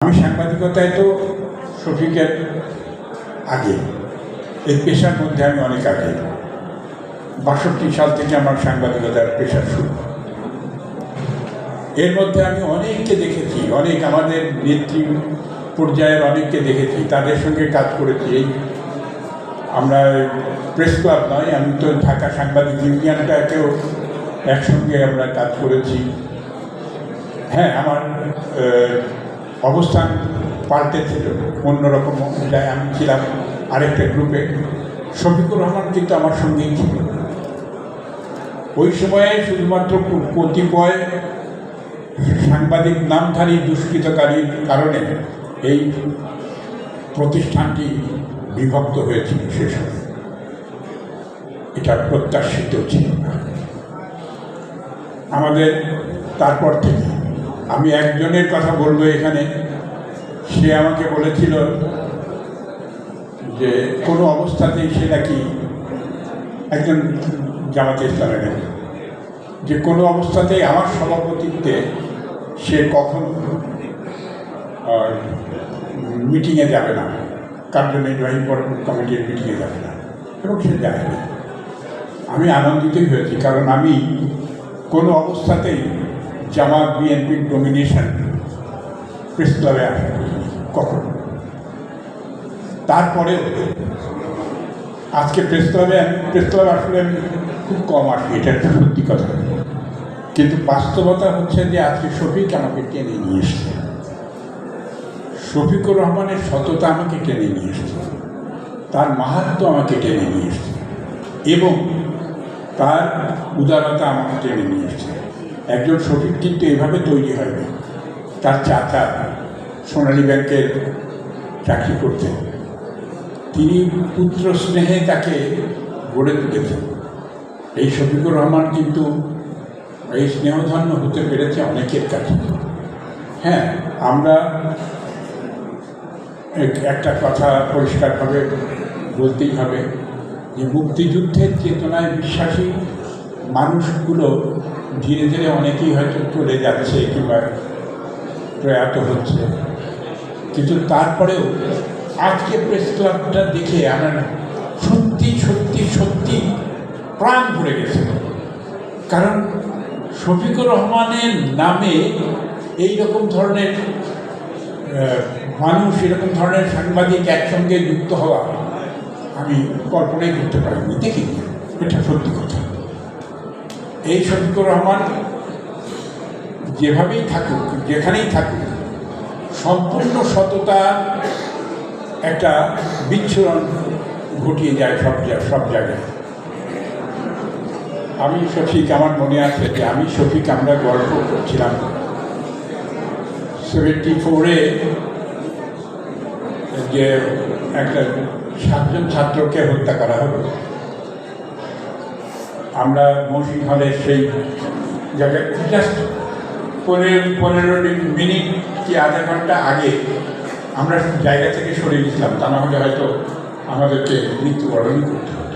আমি সাংবাদিকতায় তো শফিকের আগে, এই পেশার মধ্যে আমি অনেক আগে, ৬২ সাল থেকে আমার সাংবাদিকতার পেশা শুরু। এর মধ্যে আমি অনেককে দেখেছি, অনেক আমাদের নেত্রী পর্যায়ের অনেককে দেখেছি, তাদের সঙ্গে কাজ করেছি। এই আমরা প্রেস ক্লাব নয়, আমি তো ঢাকা সাংবাদিক ইউনিয়নটাকেও একসঙ্গে আমরা কাজ করেছি। হ্যাঁ, আমার অবস্থান পাল্টেছিল, অন্যরকম যায়। আমি ছিলাম আরেকটা গ্রুপে, শফিকুর রহমান কিন্তু আমার সঙ্গেই ছিল। ওই সময়ে শুধুমাত্র কতিপয় সাংবাদিক নামধারী দুষ্কৃতকারীর কারণে এই প্রতিষ্ঠানটি বিভক্ত হয়েছিল। সে সময় এটা প্রত্যাশিত ছিল না আমাদের। তারপর থেকে আমি একজনের কথা বলবো এখানে, সে আমাকে বলেছিল যে কোনো অবস্থাতেই, সে নাকি একজন জামাতে ইসলামের নেতা, যে কোনো অবস্থাতেই আমার সভাপতিত্বে সে কখনো মিটিংয়ে যাবে না, কার্যনির্বাহী কমিটির মিটিংয়ে যাবে না, এবং সে যায়নি। আমি আনন্দিতই হয়েছি, কারণ আমি কোনো অবস্থাতেই জামাত বিএনপির ডমিনেশন প্রেস ক্লাবে আসে কখনো। তারপরেও আজকে প্রেস ক্লাবে আসলে আমি খুব কম আসি, এটা একটা সত্যি কথা। কিন্তু বাস্তবতা হচ্ছে যে আজকে শফিক আমাকে টেনে নিয়ে এসছে, শফিকুর রহমানের সততা আমাকে টেনে নিয়ে এসছে, তার মাহাত্ম্য আমাকে টেনে নিয়ে এসছে, এবং তার উদারতা আমাকে টেনে নিয়ে এসছে। একজন শফিক কিন্তু এভাবে তৈরি হয়নি। তার চাচা সোনালী ব্যাংকের চাকরি করতেন, তিনি পুত্র স্নেহে তাকে গড়ে তুলেছেন। এই শফিকুর রহমান কিন্তু এই স্নেহধন্য হতে পেরেছে অনেকের কাছে। হ্যাঁ, আমরা একটা কথা পরিষ্কারভাবে বলতেই হবে যে মুক্তিযুদ্ধের চেতনায় বিশ্বাসী মানুষগুলো ধীরে ধীরে অনেকেই হয়তো চলে যাচ্ছে কিংবা প্রয়াত হচ্ছে, কিন্তু তারপরেও আজকে প্রেস ক্লাবটা দেখে আমার সত্যি সত্যি সত্যি প্রাণ ভরে গেছে। কারণ শফিকুর রহমানের নামে এই রকম ধরনের মানুষ, এরকম ধরনের সাংবাদিক একসঙ্গে যুক্ত হওয়া আমি কল্পনাই করতে পারিনি, দেখিনি। এটা সত্যি কথা। এই শফিকুর রহমান যেভাবেই থাকুক, যেখানেই থাকুক, সম্পূর্ণ সততা একটা বিচ্ছুরণ ঘটিয়ে যায় সব জায়গায়। আমি শফিক, আমার মনে আছে যে আমি শফিক, আমরা গল্প করছিলাম 74-এ যে একটা 7জন ছাত্রকে হত্যা করা হলো। আমরা মৌসিক হলের সেই জায়গায় জাস্ট 15 মিনিট কি আধা ঘন্টা আগে আমরা জায়গা থেকে সরে গেছিলাম, তা না হলে হয়তো আমাদেরকে মৃত্যুবরণ করতে হবে।